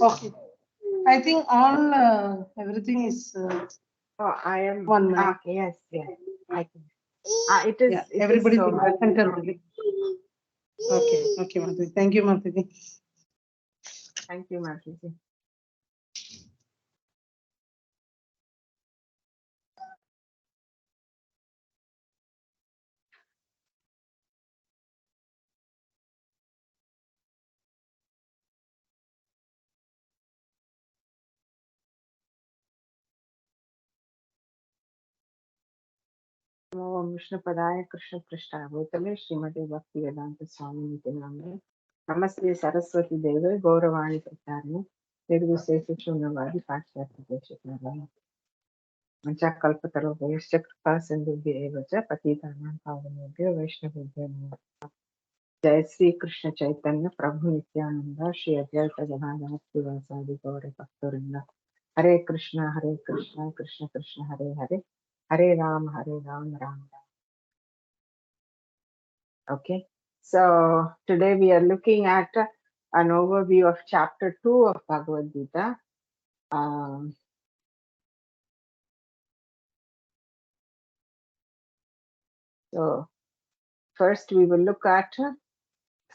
Okay. I think all everything is Oh, I am 1 minute. okay. Yes, yes. I can. It is. Yeah, It is everybody so will much. center only. Okay, okay, Mataji. Thank you, Mataji. Thank you, Mataji. ओम विष्णुपदाय कृष्ण पृष्ठाय भूतले श्रीमती भक्ति वेदांत स्वामी निति नामे नमस्ते सरस्वती देवे गौरवाणी प्रचारिणे निर्विशेष शून्यवादी पाश्चात्य देशकाराय कल्पतरुभ्यश्च कृपा सिन्धुभ्येव च पतितानां पावनेभ्यो वैष्णवेभ्यो नमः। जय श्री कृष्ण चैतन्य प्रभु नित्यानंद श्री अद्वैत गदाधर श्रीवासादि गौर भक्तवृंद। हरे कृष्ण कृष्ण कृष्ण हरे हरे, हरे Ram Ram Ram. Okay, so today we are looking at an overview of chapter 2 of Bhagavad Gita. So first we will look at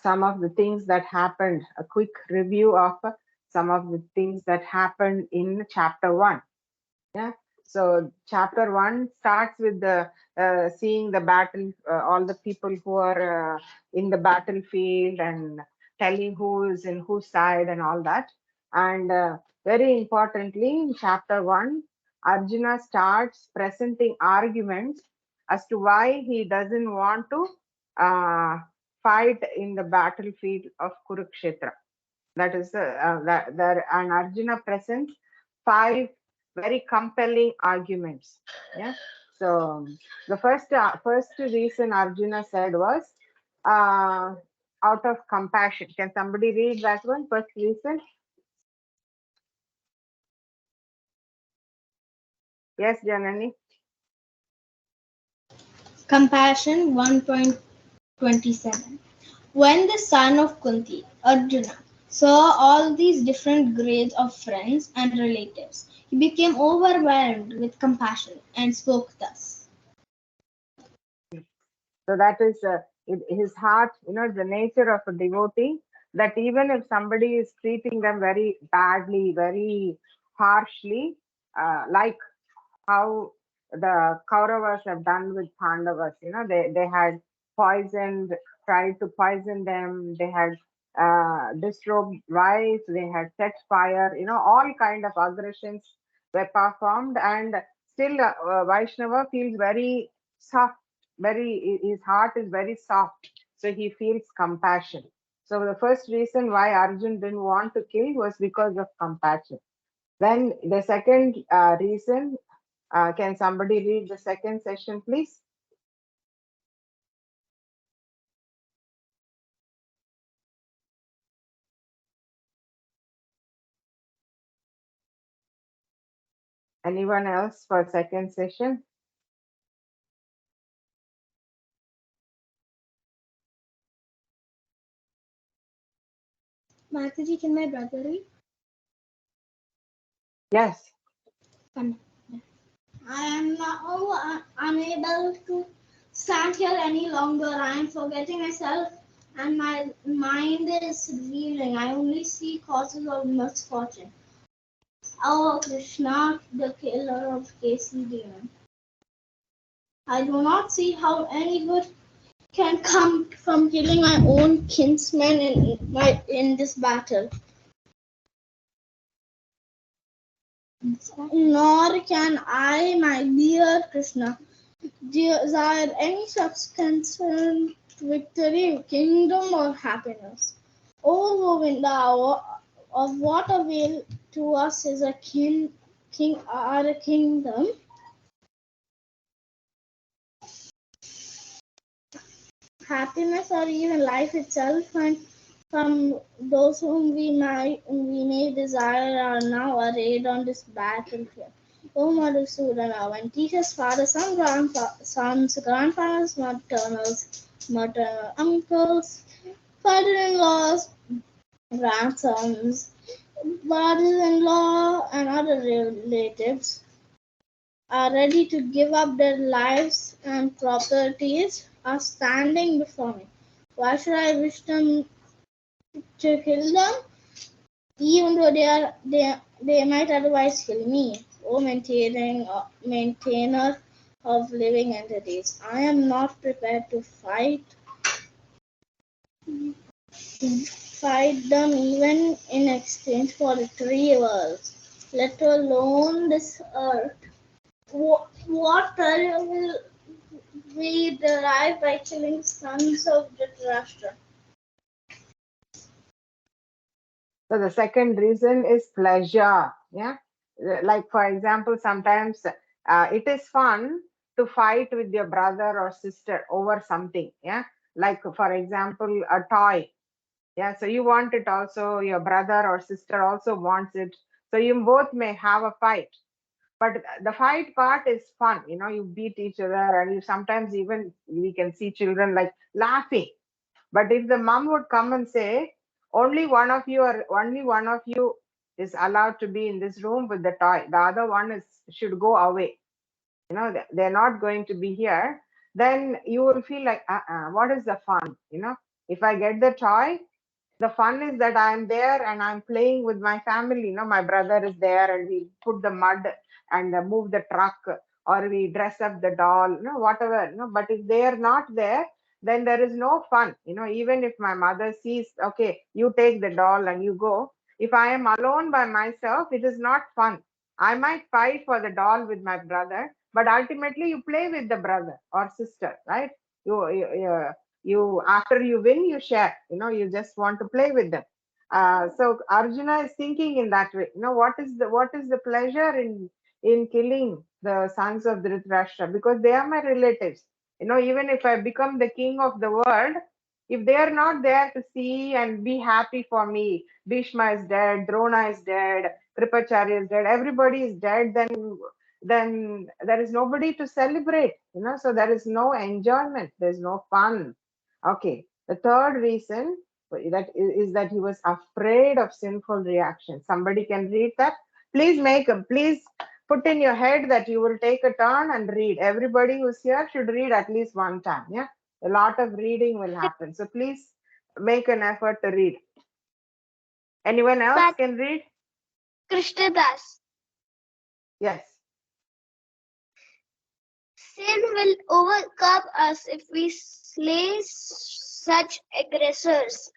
some of the things that happened, a quick review of some of the things that happened in chapter 1. Yeah. So chapter 1 starts with the seeing the battle, all the people who are in the battlefield and telling who is in whose side and all that. And very importantly, in chapter 1, Arjuna starts presenting arguments as to why he doesn't want to fight in the battlefield of Kurukshetra. That is and Arjuna presents 5 very compelling arguments. Yeah. So the first reason Arjuna said was out of compassion. Can somebody read that one? First reason. Yes, Janani. Compassion 1.27. When the son of Kunti, Arjuna, saw all these different grades of friends and relatives, he became overwhelmed with compassion and spoke thus. So that is his heart, the nature of a devotee, that even if somebody is treating them very badly, very harshly, like how the Kauravas have done with Pandavas, they had tried to poison them, they had disrobed wives, they had set fire, all kind of aggressions were performed, and still Vaishnava feels very soft, his heart is very soft, so he feels compassion. So the first reason why Arjun didn't want to kill was because of compassion. Then the second reason, can somebody read the second session, please? Anyone else for second session? Mataji, can my brother read? Yes. I am now unable to stand here any longer. I am forgetting myself and my mind is reeling. I only see causes of misfortune. Oh Krishna, the killer of Kesi demon. I do not see how any good can come from killing my own kinsmen in this battle. Nor can I, my dear Krishna, desire any such concerned victory, kingdom, or happiness. O Govinda, of what avail to us is a king or a kingdom? Happiness or even life itself, and from those whom we may desire are now arrayed on this battlefield. O Madhusudana, when teachers, fathers, sons, grandfathers, maternal uncles, father-in-laws, grandsons, brothers-in-law and other relatives are ready to give up their lives and properties are standing before me. Why should I wish them to kill them, even though they might otherwise kill me? O maintainer of living entities, I am not prepared to fight them even in exchange for the three worlds, let alone this earth. What pleasure will we derive by killing sons of Dhritarashtra? So the second reason is pleasure. Yeah, like for example, sometimes it is fun to fight with your brother or sister over something. Yeah, like for example, a toy. Yeah, so you want it also, your brother or sister also wants it. So you both may have a fight. But the fight part is fun. You beat each other, and you sometimes even we can see children like laughing. But if the mom would come and say, only one of you is allowed to be in this room with the toy, the other one is should go away. They're not going to be here. Then you will feel like, what is the fun? If I get the toy, the fun is that I'm there and I'm playing with my family. My brother is there and we put the mud and move the truck, or we dress up the doll, whatever. But if they are not there, then there is no fun. Even if my mother sees, okay, you take the doll and you go. If I am alone by myself, it is not fun. I might fight for the doll with my brother, but ultimately you play with the brother or sister, right? You after you win, you share. You just want to play with them. So Arjuna is thinking in that way. What is the pleasure in killing the sons of Dhritarashtra, because they are my relatives. Even if I become the king of the world, if they are not there to see and be happy for me, Bhishma is dead, Drona is dead, Kripacharya is dead, everybody is dead, then there is nobody to celebrate. So there is no enjoyment, there's no fun. Okay, the third reason that is that he was afraid of sinful reaction. Somebody can read that. Please put in your head that you will take a turn and read. Everybody who's here should read at least one time. Yeah, a lot of reading will happen. So please make an effort to read. Anyone else But can read? Krishnadas, Yes. sin will overcome us if we slay such aggressors.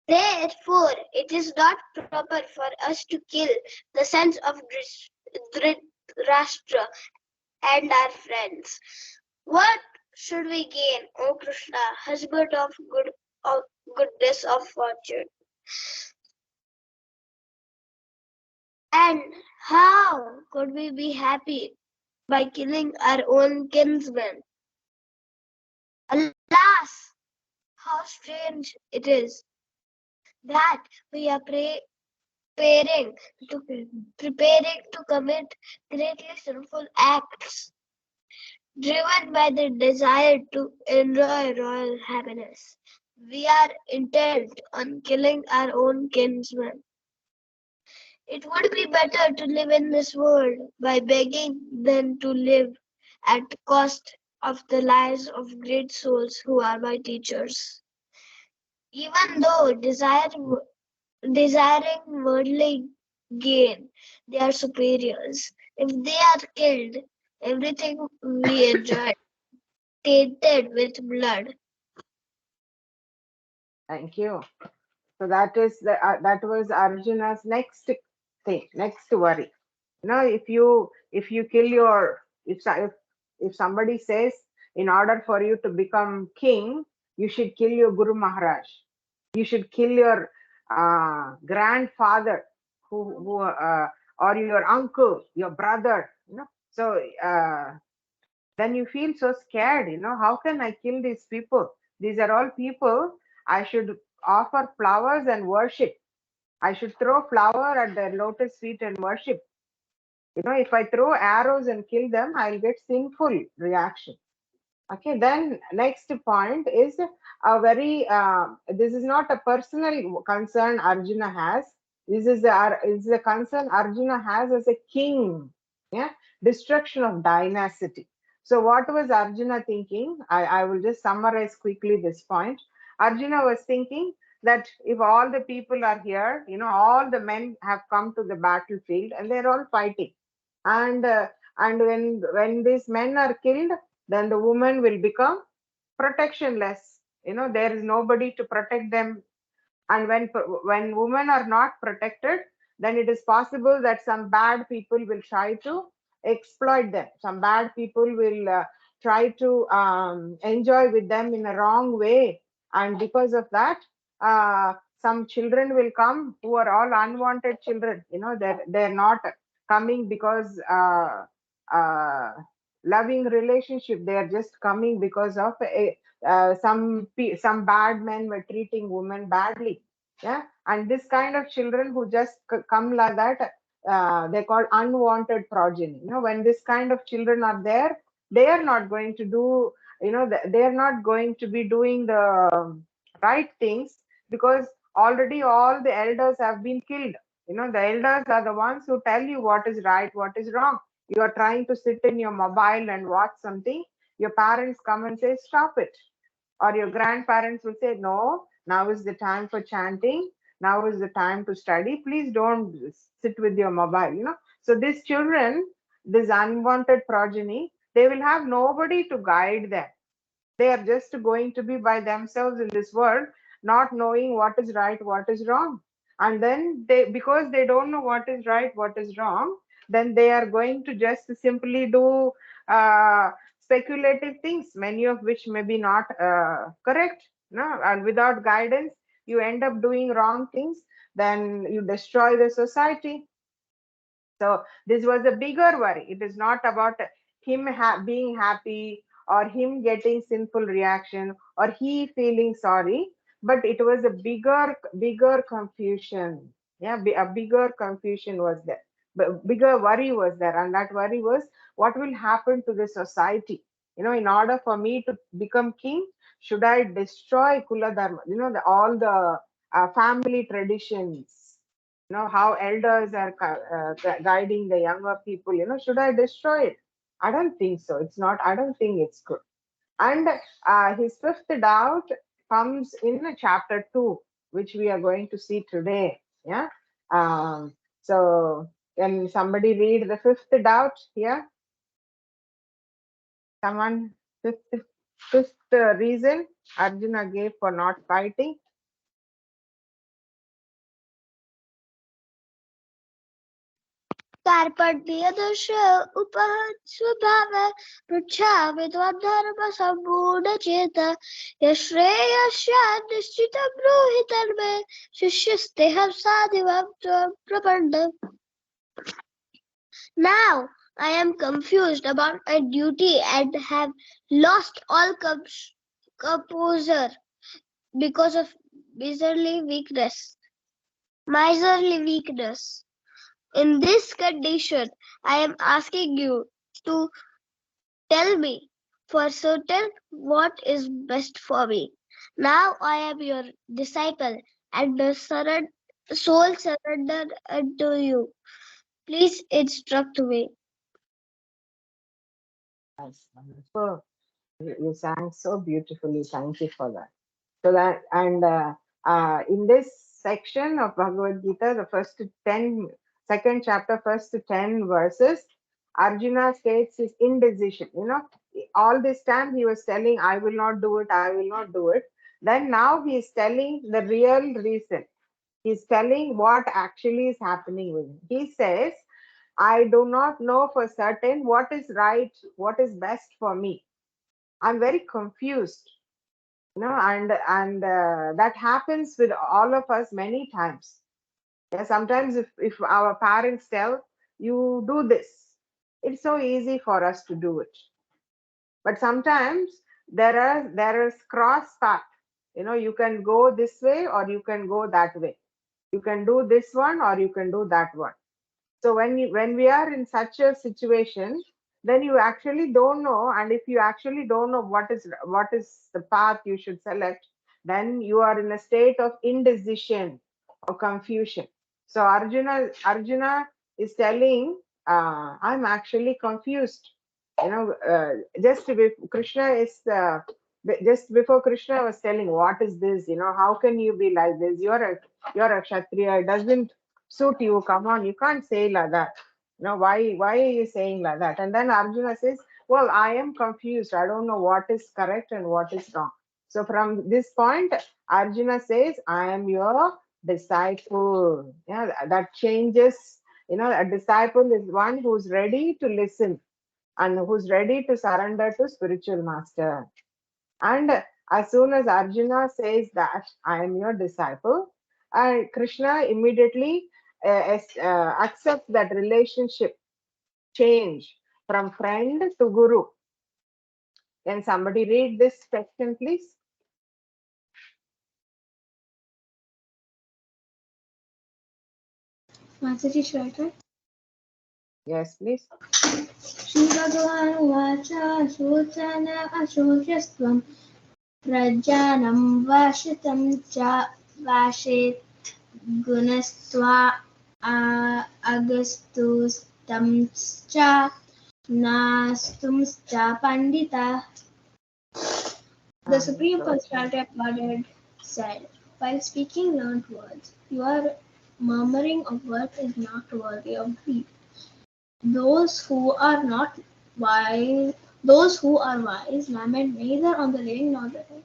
Therefore, it is not proper for us to kill the sons of Dhritarashtra and our friends. What should we gain, O Krishna, husband of goodness of fortune? And how could we be happy by killing our own kinsmen? Alas, how strange it is that we are preparing to commit greatly sinful acts, driven by the desire to enjoy royal happiness. We are intent on killing our own kinsmen. It would be better to live in this world by begging than to live at the cost of the lives of great souls who are my teachers. Even though desiring worldly gain, they are superiors. If they are killed, everything we enjoy tainted with blood. Thank you. So that was Arjuna's next thing, next worry. If you kill your if somebody says, in order for you to become king, you should kill your Guru Maharaj, you should kill your grandfather, who or your uncle, your brother. So then you feel so scared. How can I kill these people? These are all people I should offer flowers and worship. I should throw flower at their lotus feet and worship. If I throw arrows and kill them, I'll get sinful reaction. Okay, then next point is a very, this is not a personal concern Arjuna has. This is the concern Arjuna has as a king. Yeah, destruction of dynasty. So what was Arjuna thinking? I will just summarize quickly this point. Arjuna was thinking that if all the people are here, all the men have come to the battlefield and they're all fighting. And when these men are killed, then the woman will become protectionless. There is nobody to protect them. And when women are not protected, then it is possible that some bad people will try to exploit them. Some bad people will try to enjoy with them in a wrong way, and because of that, some children will come who are all unwanted children. They're not coming because loving relationship. They are just coming because of some bad men were treating women badly. Yeah, and this kind of children who just come like that, they call unwanted progeny. When this kind of children are there, they are not going to do, they are not going to be doing the right things, because already all the elders have been killed. The elders are the ones who tell you what is right, what is wrong. You are trying to sit in your mobile and watch something, your parents come and say stop it, or your grandparents will say no, now is the time for chanting, now is the time to study, please don't sit with your mobile. So these children, this unwanted progeny, they will have nobody to guide them. They are just going to be by themselves in this world, not knowing what is right, what is wrong. And then because they don't know what is right, what is wrong, then they are going to just simply do speculative things, many of which may be not correct. And without guidance, you end up doing wrong things, then you destroy the society. So this was a bigger worry. It is not about him being happy, or him getting sinful reaction, or he feeling sorry, but it was a bigger confusion. Yeah, a bigger confusion was there. But bigger worry was there, and that worry was what will happen to the society. In order for me to become king, should I destroy Kula Dharma? All the family traditions, how elders are guiding the younger people. Should I destroy it? I don't think so. I don't think it's good. And his fifth doubt comes in chapter 2, which we are going to see today. Yeah. So can somebody read the fifth doubt here? Someone, fifth reason Arjuna gave for not fighting. कार्पण्यदश उपस्वभाव पृच्छा विद्वद्धर्म सम्पूर्ण चेत यश्रेयस्यान्निश्चित ब्रूहि तन्मे शिष्यस्तेहं साधिवं त्वं प्रपन्द. Now I am confused about my duty and have lost all composure because of miserly weakness. In this condition, I am asking you to tell me for certain what is best for me. Now I am your disciple and the soul surrendered unto you. Please instruct me. That's wonderful. You sang so beautifully. Thank you for that. So that, and in this section of Bhagavad Gita, the second chapter, first 10 verses, Arjuna states his indecision. All this time he was telling, I will not do it, I will not do it. Then now he is telling the real reason. He's telling what actually is happening with him. He says, I do not know for certain what is right, what is best for me. I'm very confused. And that happens with all of us many times. Yeah, sometimes if our parents tell you do this, it's so easy for us to do it. But sometimes there is cross path. You can go this way or you can go that way. You can do this one or you can do that one. So when we are in such a situation, then you actually don't know, and if you actually don't know what is the path you should select, then you are in a state of indecision or confusion. So Arjuna is telling, I'm actually confused. Just before Krishna was telling, what is this? How can you be like this? You're a Kshatriya. It doesn't suit you. Come on, you can't say like that. Why are you saying like that? And then Arjuna says, well, I am confused. I don't know what is correct and what is wrong. So from this point, Arjuna says, I am your disciple. Yeah, that changes. A disciple is one who's ready to listen and who's ready to surrender to spiritual master. And as soon as Arjuna says that I am your disciple, Krishna immediately accepts that relationship change from friend to guru. Can somebody read this section, please? Mataji, should I? Yes, please. श्रीभगवानुवाच शोचन अशोचस्त्वं प्रजानं वाशितं च वाशेत् गुणस्त्वा अगस्तुस्तं च नास्तुंश्च Pandita. The Supreme Personality of Godhead said, while speaking learned words, your murmuring of words is not worthy of belief. Those who are wise lament neither on the living nor the dead.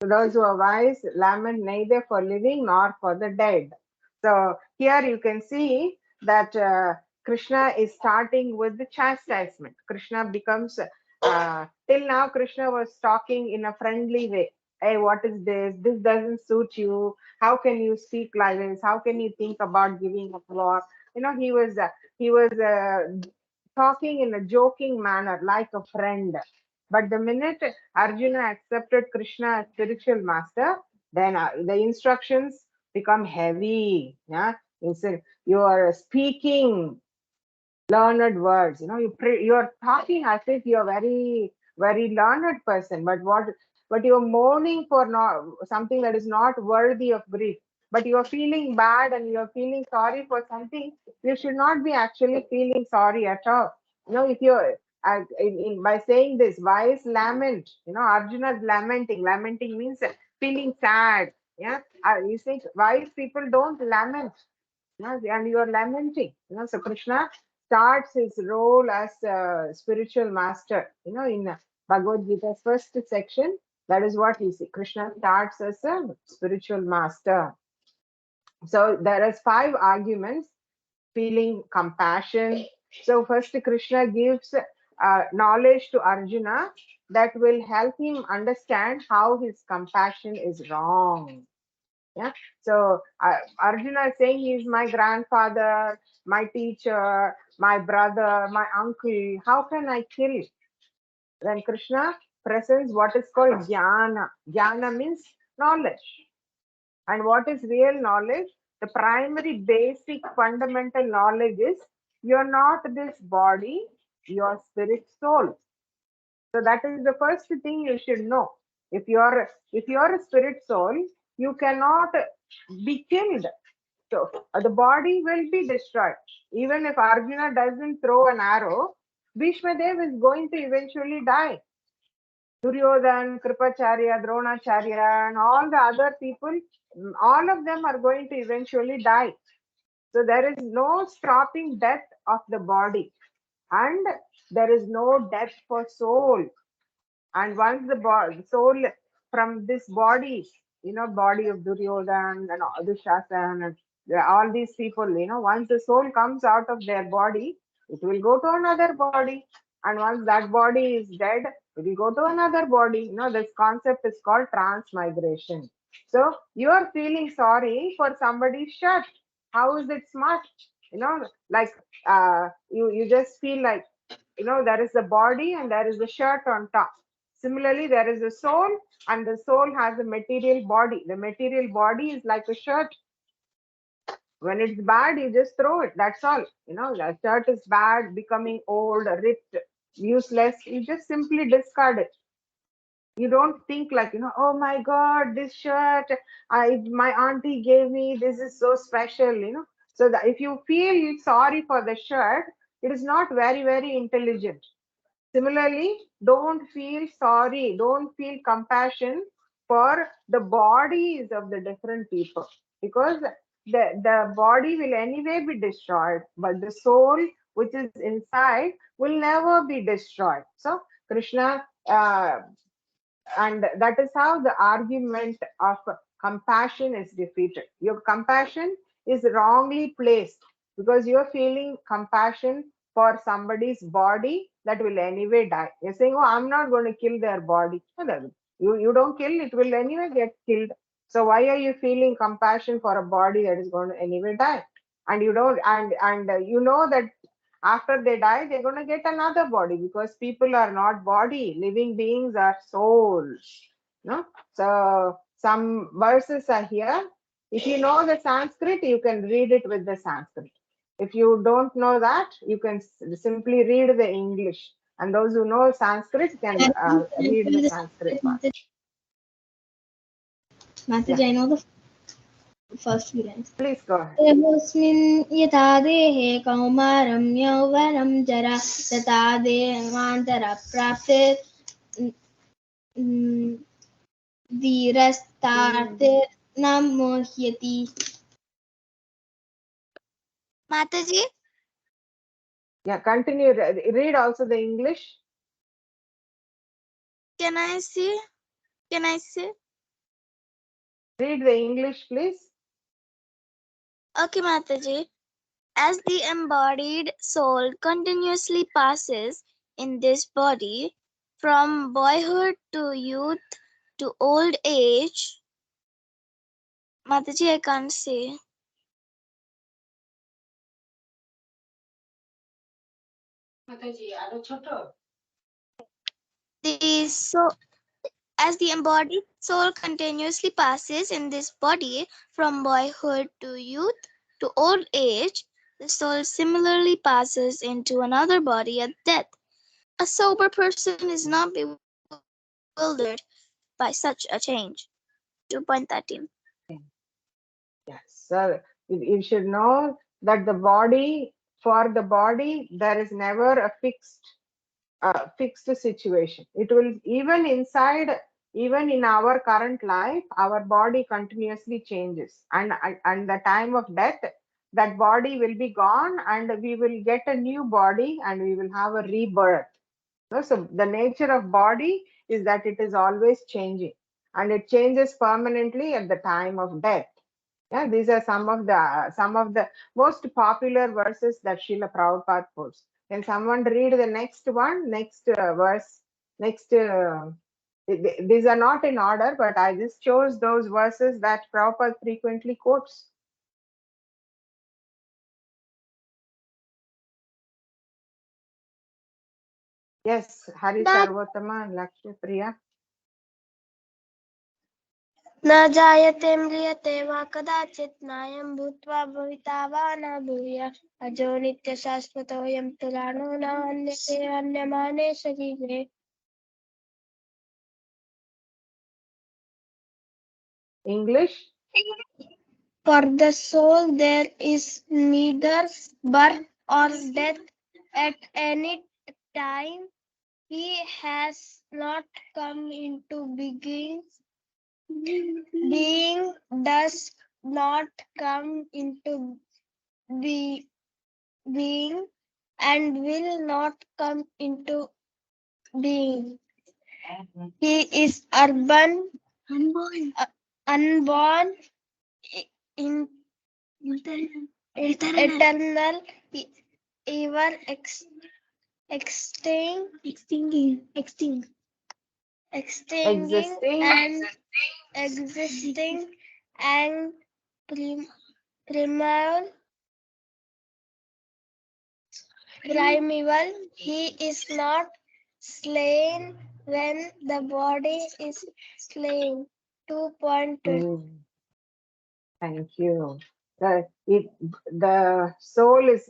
So those who are wise lament neither for living nor for the dead. So here you can see that Krishna is starting with the chastisement. Krishna becomes, till now Krishna was talking in a friendly way. Hey, what is this? This doesn't suit you. How can you speak like this? How can you think about giving up war? He was talking in a joking manner, like a friend. But the minute Arjuna accepted Krishna as spiritual master, then the instructions become heavy. Yeah, instead you are speaking learned words. You are talking as if you are very learned person, but you are mourning for not something that is not worthy of grief. But you are feeling bad and you are feeling sorry for something you should not be actually feeling sorry at all. If you're by saying this, wise lament. Arjuna's lamenting. Lamenting means feeling sad. Yeah, you say wise people don't lament. And you are lamenting. So Krishna starts his role as a spiritual master. In Bhagavad Gita's first section, that is what he says. Krishna starts as a spiritual master. So there is 5 arguments. Feeling compassion. So first Krishna gives knowledge to Arjuna that will help him understand how his compassion is wrong. Yeah. So Arjuna is saying he is my grandfather, my teacher, my brother, my uncle. How can I kill? Then Krishna presents what is called jnana. Jnana means knowledge. And what is real knowledge? The primary, basic, fundamental knowledge is you're not this body, your spirit soul. So that is the first thing you should know. If you're a spirit soul, you cannot be killed. So the body will be destroyed. Even if Arjuna doesn't throw an arrow, Bhishmadev is going to eventually die. Duryodhan, Kripacharya, Dronacharya, and all the other people, all of them are going to eventually die. So there is no stopping death of the body, and there is no death for soul. And once the soul from this body, body of Duryodhan and Dushasan and all these people, once the soul comes out of their body, it will go to another body. And once that body is dead, it will go to another body. This concept is called transmigration. So you are feeling sorry for somebody's shirt. How is it smart? Like you just feel like, there is the body and there is the shirt on top. Similarly, there is a soul and the soul has a material body. The material body is like a shirt. When it's bad, you just throw it. That's all. The shirt is bad, becoming old, ripped, useless. You just simply discard it. You don't think like, oh my God, this shirt, my auntie gave me, this is so special. So that if you feel sorry for the shirt, it is not very, very intelligent. Similarly, don't feel sorry, don't feel compassion for the bodies of the different people, because the body will anyway be destroyed, but the soul which is inside will never be destroyed. So Krishna, and that is how the argument of compassion is defeated. Your compassion is wrongly placed because you're feeling compassion for somebody's body that will anyway die. You're saying, oh, I'm not going to kill their body. No, you don't kill, it will anyway get killed. So why are you feeling compassion for a body that is going to anyway die? And you don't, and you know that after they die, they're going to get another body, because people are not body, living beings are souls. No? So some verses are here. If you know the Sanskrit, you can read it with the Sanskrit. If you don't know that, you can simply read the English. And those who know Sanskrit can read the Sanskrit part. Mataji, I know the first few lines. Please go ahead. देहोऽस्मिन् यथा देहे कौमारं यौवनं जरा तथा देहान्तरप्राप्ते धीरस्तार्थे न मोह्यति. Mataji, Yeah, continue. Read also the English. can I say? Read the English, please. Okay, Mataji. As the embodied soul continuously passes in this body from boyhood to youth to old age, Mataji, I can't say. As the embodied soul continuously passes in this body from boyhood to youth to old age, the soul similarly passes into another body at death. A sober person is not bewildered by such a change. 2.13. Yes, so you should know that for the body, there is never a fixed situation. It will, even in our current life, our body continuously changes, and the time of death, that body will be gone, and we will get a new body, and we will have a rebirth. So the nature of body is that it is always changing, and it changes permanently at the time of death. Yeah, these are some of the most popular verses that Srila Prabhupada puts. Can someone read the next one, next verse, next? These are not in order, but I just chose those verses that Prabhupada frequently quotes. Yes, Hari Sarvotama and Lakshmi Priya. न जायते म्रियते वा कदाचित् नायं भूत्वा भविता वा न भूय अजो नित्यशाश्वतोऽयं पुराणो न हन्यते हन्यमाने शरीरे. English. For the soul there is neither birth or death at any time. He has not come into being, does not come into being, and will not come into being. He is unborn, eternal, ever extinguishing and existing and primeval. He is not slain when the body is slain. 2.2. Thank you. The soul is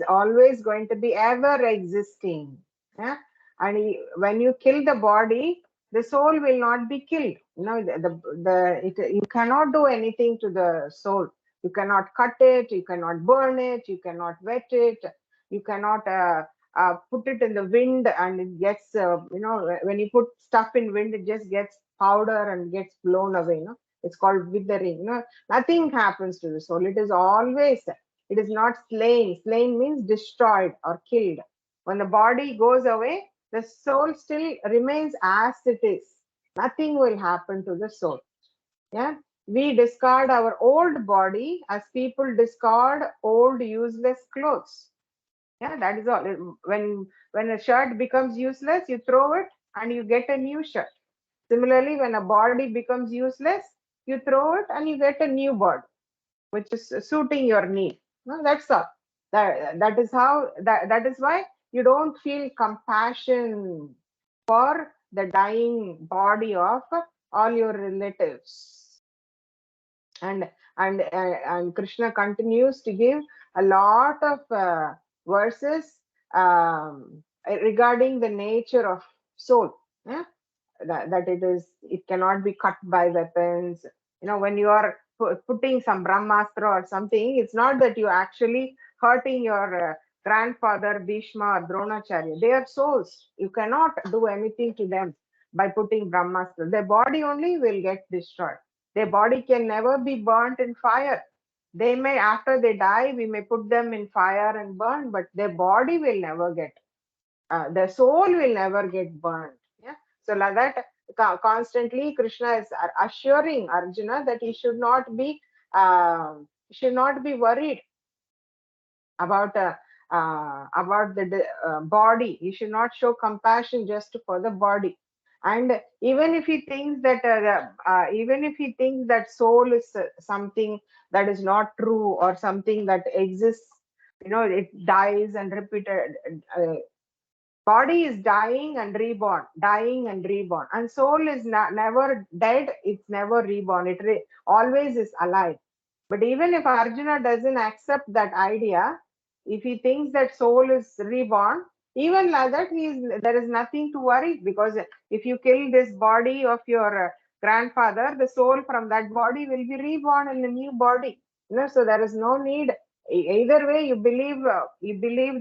always going to be ever existing. Yeah? And when you kill the body, the soul will not be killed. You cannot do anything to the soul. You cannot cut it, you cannot burn it, you cannot wet it, you cannot put it in the wind and it gets, when you put stuff in wind, it just gets powder and gets blown away. It's called withering. Nothing happens to the soul. It is always, it is not slain. Slain means destroyed or killed. When the body goes away, the soul still remains as it is. Nothing will happen to the soul. Yeah, we discard our old body as people discard old useless clothes. Yeah, that is all. When a shirt becomes useless, you throw it and you get a new shirt. Similarly, when a body becomes useless, you throw it and you get a new body, which is suiting your need. No, that's all. That is how. That is why you don't feel compassion for the dying body of all your relatives. And Krishna continues to give a lot of verses regarding the nature of soul. Yeah? That it cannot be cut by weapons. When you are putting some brahmastra or something, it's not that you actually hurting your grandfather Bhishma or Dronacharya. They are souls. You cannot do anything to them by putting brahmastra. Their body only will get destroyed. Their body can never be burnt in fire. They may, after they die, we may put them in fire and burn, but their body will never get, their soul will never get burned. Yeah. So like that, constantly Krishna is assuring Arjuna that he should not be worried about the body. He should not show compassion just for the body. And even if he thinks that soul is something that is not true or something that exists, it dies and repeated. Body is dying and reborn, and soul is never dead. It's never reborn. It always is alive. But even if Arjuna doesn't accept that idea, if he thinks that soul is reborn, even like that, there is nothing to worry, because if you kill this body of your grandfather, the soul from that body will be reborn in a new body. So there is no need. Either way, you believe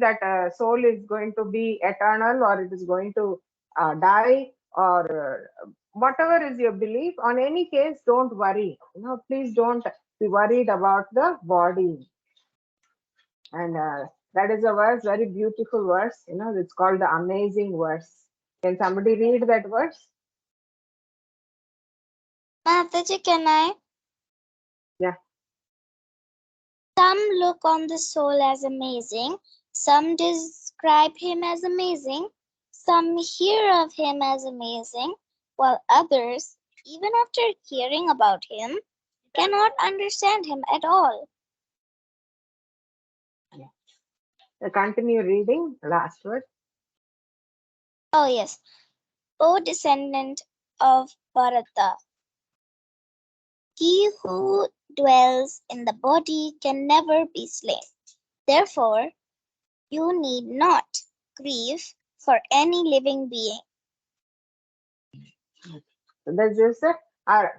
that soul is going to be eternal, or it is going to die, or whatever is your belief. On any case, don't worry. Please don't be worried about the body. And that is a verse, very beautiful verse. It's called the amazing verse. Can somebody read that verse? Mataji, can I? Yeah. Some look on the soul as amazing, some describe him as amazing, some hear of him as amazing, while others, even after hearing about him, cannot understand him at all. Continue reading, last word. Oh yes. O descendant of Bharata, he who dwells in the body can never be slain. Therefore, you need not grieve for any living being. So that's just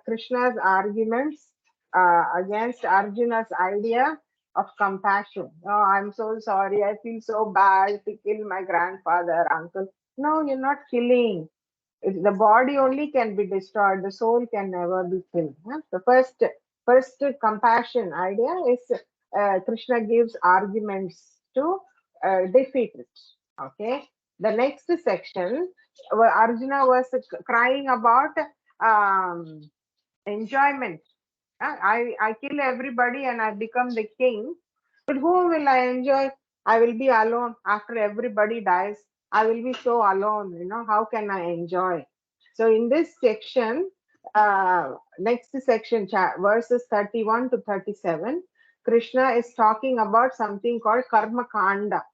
Krishna's arguments against Arjuna's idea of compassion. Oh, I'm so sorry. I feel so bad to kill my grandfather, uncle. No, you're not killing. The body only can be destroyed. The soul can never be killed. The first compassion idea is Krishna gives arguments to defeat it. Okay. The next section, where Arjuna was crying about enjoyment. I kill everybody and I become the king. But whom will I enjoy? I will be alone after everybody dies. I will be so alone. How can I enjoy? So in this section, next section, verses 31 to 37, Krishna is talking about something called Karma Kanda.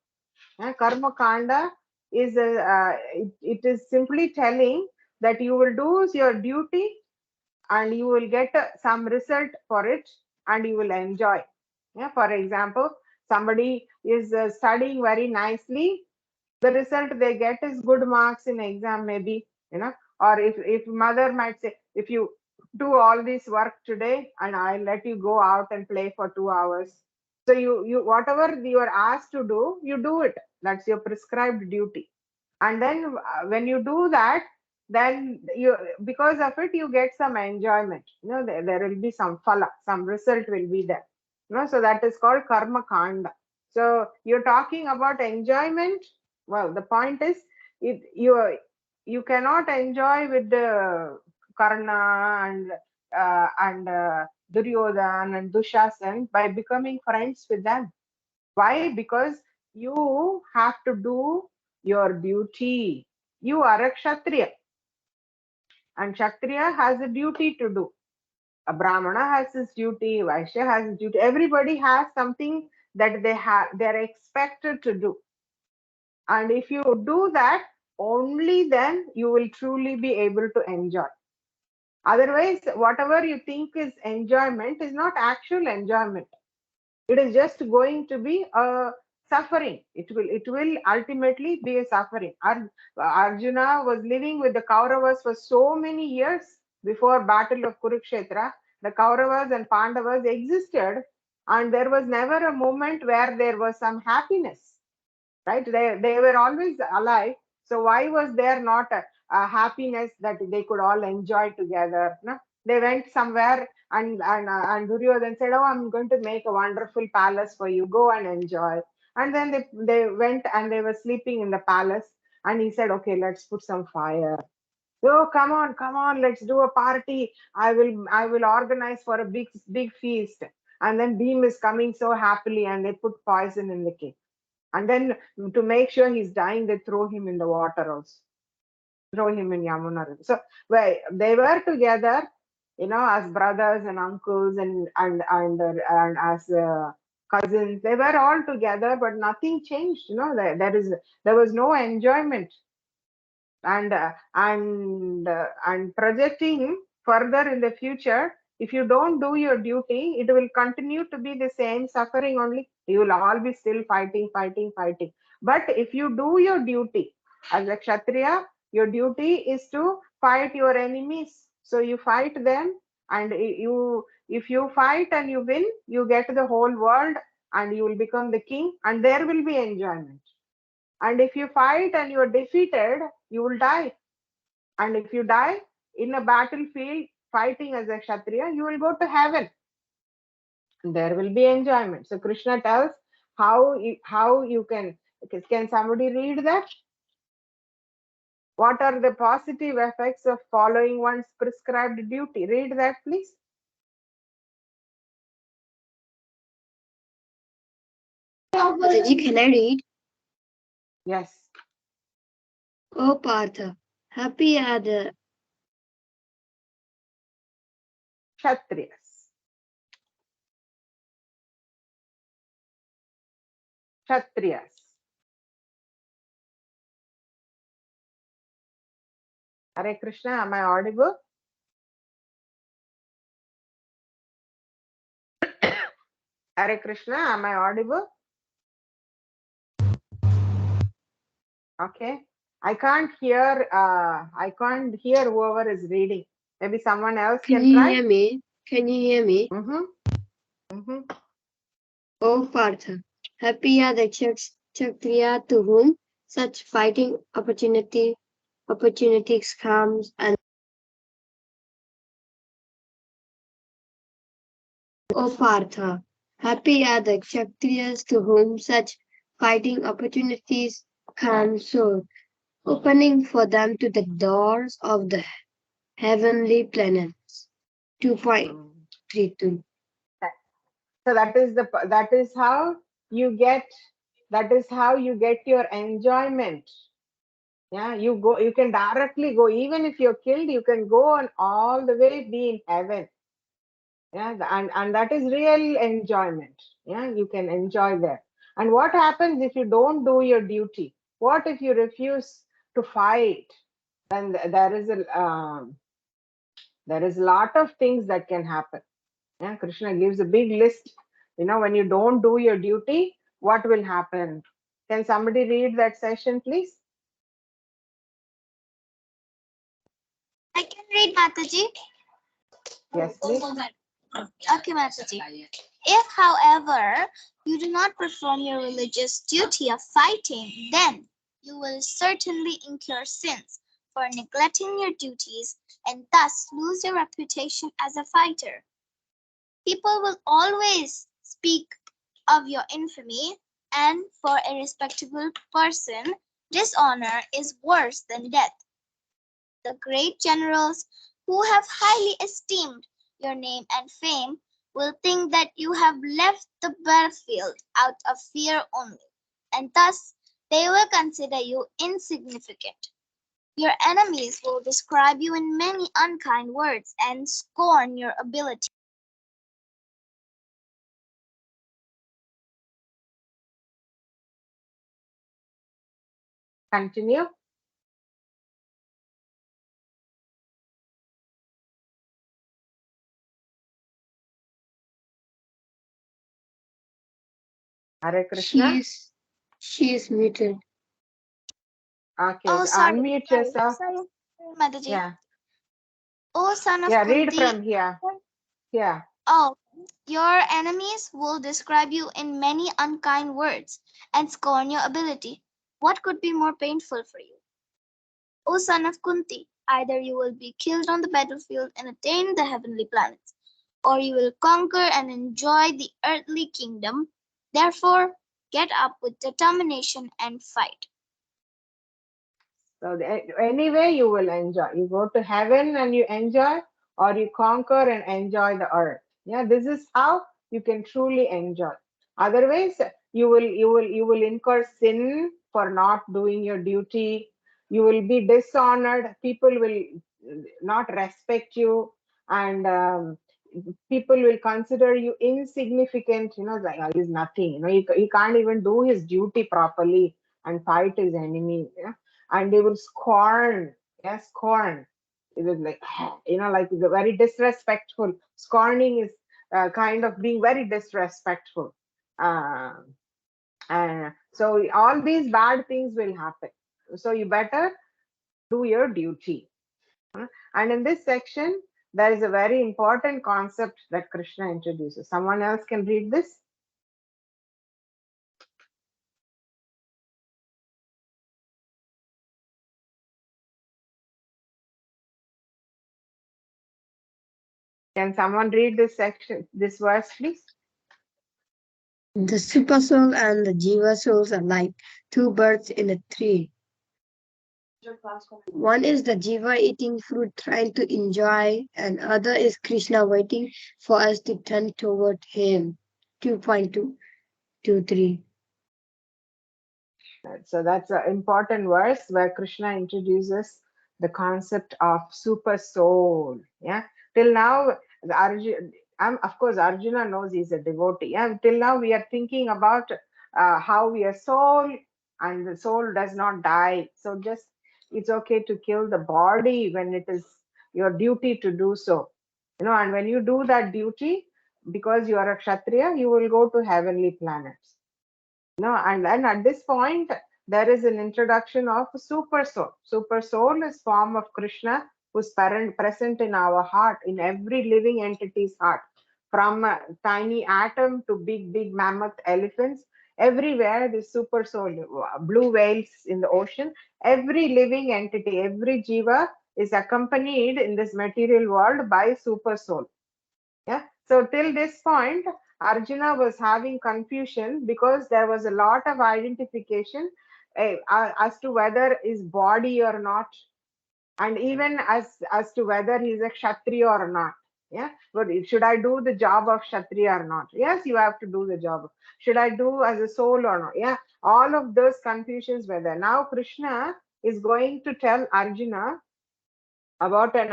Karma Kanda is it is simply telling that you will do your duty and you will get some result for it and you will enjoy. For example, somebody is studying very nicely. The result they get is good marks in exam, maybe, Or if mother might say, if you do all this work today and I'll let you go out and play for 2 hours. So you whatever you are asked to do, you do it. That's your prescribed duty. And then when you do that, then you, because of it, you get some enjoyment. There will be some phala, some result will be there. So that is called karma kanda. So you're talking about enjoyment. Well, the point is, you cannot enjoy with the Karna and Duryodhan and Dushasan by becoming friends with them. Why? Because you have to do your duty. You are a Kshatriya, and Kshatriya has a duty to do. A Brahmana has his duty, Vaishya has his duty. Everybody has something that they're expected to do. And if you do that, only then you will truly be able to enjoy. Otherwise, whatever you think is enjoyment is not actual enjoyment. It is just going to be a suffering. It will ultimately be a suffering. Arjuna was living with the Kauravas for so many years before Battle of Kurukshetra. The Kauravas and Pandavas existed, and there was never a moment where there was some happiness. Right? They were always alive. So why was there not a happiness that they could all enjoy together? No? They went somewhere and Duryodhan said, "Oh, I'm going to make a wonderful palace for you. Go and enjoy." And then they went and they were sleeping in the palace. And he said, "Okay, let's put some fire. Oh, come on, let's do a party. I will organize for a big feast." And then Bhim is coming so happily, and they put poison in the cake. And then to make sure he's dying, they throw him in the water also. Throw him in Yamuna River. So they were together, as brothers and uncles and as cousins. They were all together, but nothing changed. There was no enjoyment. And projecting further in the future, if you don't do your duty, it will continue to be the same suffering only. You will all be still fighting. But if you do your duty as a Kshatriya, your duty is to fight your enemies. So you fight them, and if you fight and you win, you get the whole world, and you will become the king, and there will be enjoyment. And if you fight and you are defeated, you will die. And if you die in a battlefield fighting as a Kshatriya, you will go to heaven. There will be enjoyment. So Krishna tells how you can somebody read that? What are the positive effects of following one's prescribed duty? Read that, please. Mataji, can I read? Yes. Oh, Partha, happy are the Kshatriyas. Kshatriyas. Hare Krishna, am I audible? Hare Krishna, am I audible? Okay. I can't hear whoever is reading. Maybe someone else Can can you try. hear me? Can you hear me? Mm-hmm. Oh, Partha, happy are the Kshatriya to whom such fighting opportunities comes, and oh, Partha, happy are the Kshatriyas to whom such fighting opportunities come, so opening for them to the doors of the heavenly planets. 2.32. So that is how you get your enjoyment. Yeah, you can directly go. Even if you're killed, you can go and all the way be in heaven. Yeah, and that is real enjoyment. Yeah, you can enjoy that. And what happens if you don't do your duty? What if you refuse to fight? Then there is a lot of things that can happen. Yeah, Krishna gives a big list. When you don't do your duty, what will happen? Can somebody read that session, please? I can read, Mataji. Yes, please. Okay, Mataji. If, however, you do not perform your religious duty of fighting, then you will certainly incur sins for neglecting your duties and thus lose your reputation as a fighter. People will always speak of your infamy, and for a respectable person, dishonor is worse than death. The great generals who have highly esteemed your name and fame will think that you have left the battlefield out of fear only, and thus they will consider you insignificant. Your enemies will describe you in many unkind words and scorn your ability. Continue. Hare Krishna. She is muted. Okay, Oh, so sorry. unmute Sorry, yourself. sorry, Mataji. Yeah, O son of yeah, read Kunti, from here. Yeah. oh, your enemies will describe you in many unkind words and scorn your ability. What could be more painful for you? O son of Kunti, either you will be killed on the battlefield and attain the heavenly planets, or you will conquer and enjoy the earthly kingdom. Therefore, get up with determination and fight. So anyway, you will enjoy. You go to heaven and you enjoy, or you conquer and enjoy the earth. Yeah, this is how you can truly enjoy. Otherwise, you will incur sin for not doing your duty. You will be dishonored. People will not respect you, and people will consider you insignificant. Like he's nothing. He can't even do his duty properly and fight his enemy. Yeah? And they will scorn. Yes, scorn. It was like like the very disrespectful. Scorning is kind of being very disrespectful. uh, and so all these bad things will happen, so you better do your duty. And in this section there is a very important concept that Krishna introduces. Someone else can read this. Can someone read this section, this verse, please? The super soul and the jiva souls are like two birds in a tree. One is the jiva eating fruit trying to enjoy, and other is Krishna waiting for us to turn toward him. 2.223. So that's an important verse where Krishna introduces the concept of super soul. Yeah. Till now, of course, Arjuna knows he's a devotee. Yeah. Till now, we are thinking about how we are soul, and the soul does not die. So just it's okay to kill the body when it is your duty to do so. And when you do that duty, because you are a Kshatriya, you will go to heavenly planets. And then at this point there is an introduction of super soul. Super soul is form of Krishna, who's present in our heart, in every living entity's heart, from a tiny atom to big mammoth elephants. Everywhere the super soul, blue whales in the ocean, every living entity, every jiva is accompanied in this material world by super soul. Yeah. So till this point, Arjuna was having confusion because there was a lot of identification as to whether is body or not, and even as to whether he's a Kshatriya or not. Yeah. But should I do the job of Kshatriya or not? Yes, you have to do the job. Should I do as a soul or not? Yeah. All of those confusions were there. Now Krishna is going to tell Arjuna about an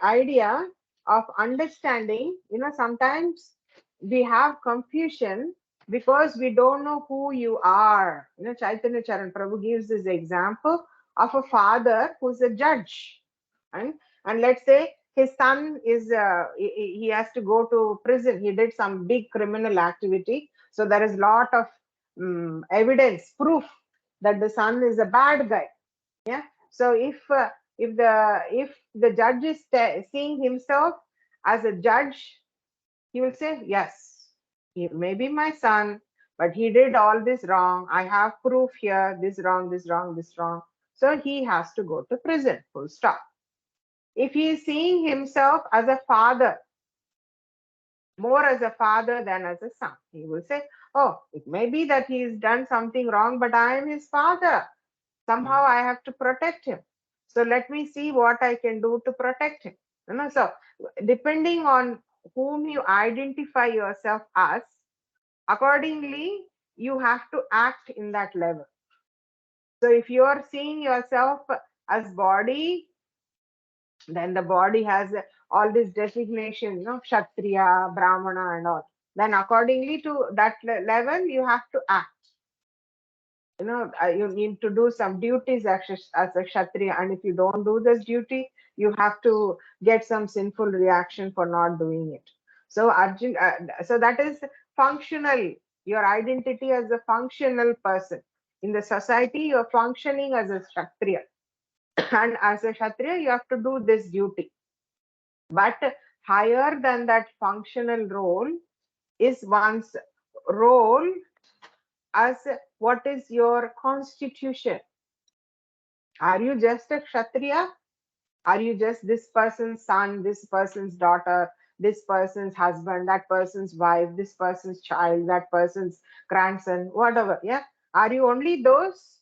idea of understanding. Sometimes we have confusion because we don't know who you are. Chaitanya Charan Prabhu gives this example of a father who's a judge, and let's say his son is he has to go to prison. He did some big criminal activity, so there is lot of evidence, proof that the son is a bad guy. Yeah. So if if the judge is seeing himself as a judge, he will say, yes, he may be my son, but he did all this wrong. I have proof here, this wrong, this wrong, this wrong. So he has to go to prison, full stop. If he is seeing himself as a father, more as a father than as a son, he will say, oh, it may be that he has done something wrong, but I am his father. Somehow I have to protect him. So let me see what I can do to protect him. So depending on whom you identify yourself as, accordingly, you have to act in that level. So if you are seeing yourself as body, then the body has all these designations, Kshatriya, Brahmana and all. Then accordingly to that level, you have to act. You need to do some duties as a Kshatriya, and if you don't do this duty, you have to get some sinful reaction for not doing it. So so that is functional, your identity as a functional person. In the society, you're functioning as a Kshatriya. And as a Kshatriya, you have to do this duty. But higher than that functional role is one's role as what is your constitution. Are you just a Kshatriya? Are you just this person's son, this person's daughter, this person's husband, that person's wife, this person's child, that person's grandson, whatever? Yeah. Are you only those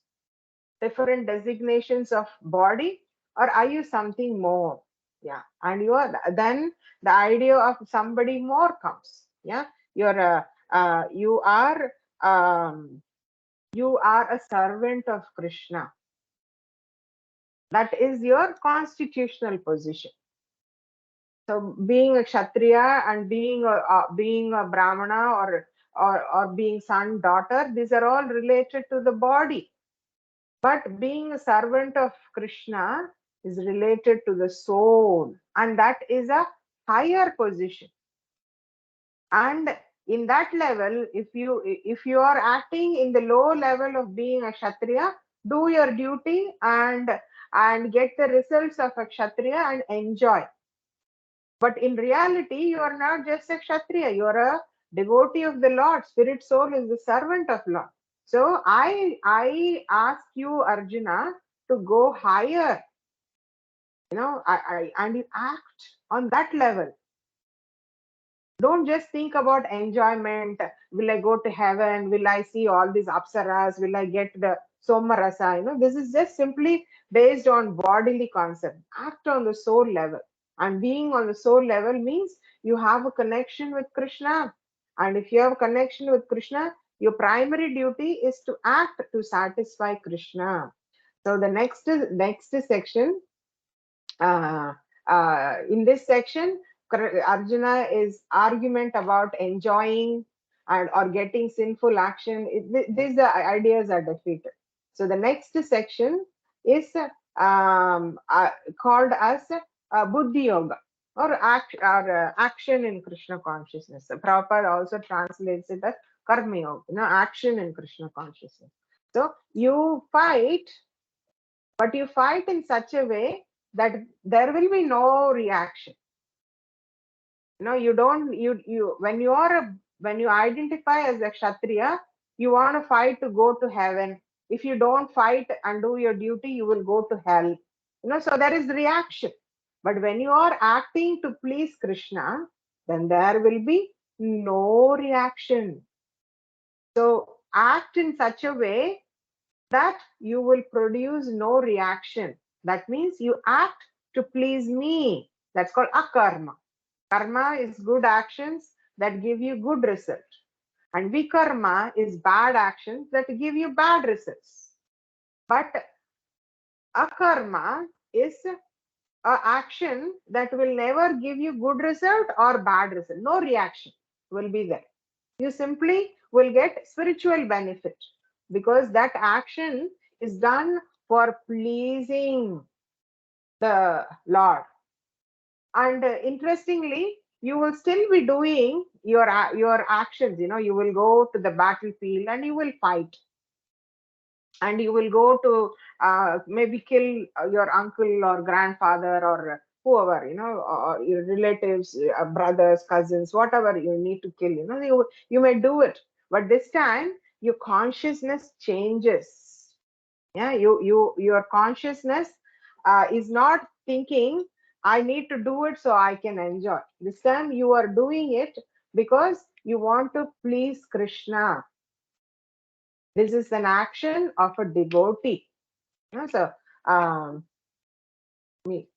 different designations of body, or are you something more? Yeah. And you are then the idea of somebody more comes. Yeah. You are a servant of Krishna. That is your constitutional position. So being a Kshatriya and being a Brahmana or being son, daughter, these are all related to the body. But being a servant of Krishna is related to the soul, and that is a higher position. And in that level, if you are acting in the low level of being a Kshatriya, do your duty and get the results of a Kshatriya and enjoy. But in reality, you are not just a Kshatriya, you are a devotee of the Lord. Spirit soul is the servant of Lord. So I ask you, Arjuna, to go higher, and you act on that level. Don't just think about enjoyment. Will I go to heaven? Will I see all these apsaras? Will I get the somarasa? This is just simply based on bodily concept. Act on the soul level. And being on the soul level means you have a connection with Krishna. And if you have a connection with Krishna, your primary duty is to act to satisfy Krishna. So the next section, in this section, Arjuna is argument about enjoying or getting sinful action. These ideas are defeated. So the next section is called as Buddhi Yoga, or action in Krishna consciousness. Prabhupada also translates it as Karma Yoga, action in Krishna consciousness. So you fight, but you fight in such a way that there will be no reaction. When you identify as a Kshatriya, you want to fight to go to heaven. If you don't fight and do your duty, you will go to hell. So there is reaction. But when you are acting to please Krishna, then there will be no reaction. So act in such a way that you will produce no reaction. That means you act to please me. That's called akarma. Karma is good actions that give you good result. And vikarma is bad actions that give you bad results. But akarma is an action that will never give you good result or bad result. No reaction will be there. You simply will get spiritual benefit because that action is done for pleasing the Lord. And interestingly, you will still be doing your actions. You will go to the battlefield and you will fight. and you will go to maybe kill your uncle or grandfather or whoever, or your relatives, brothers, cousins, whatever you need to kill, you may do it, but this time your consciousness changes. Yeah, your consciousness is not thinking I need to do it so I can enjoy. This time you are doing it because you want to please Krishna. This is an action of a devotee. So me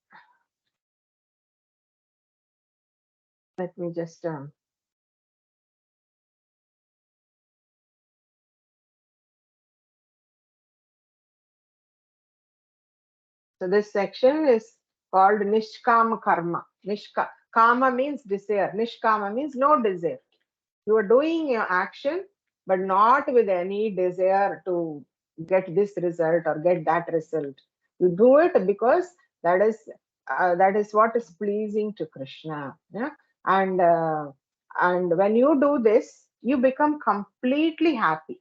let me just so this section is called Nishkama Karma. Kama means desire. Nishkama means no desire. You are doing your action, but not with any desire to get this result or get that result. You do it because that is what is pleasing to Krishna. Yeah? And when you do this, you become completely happy,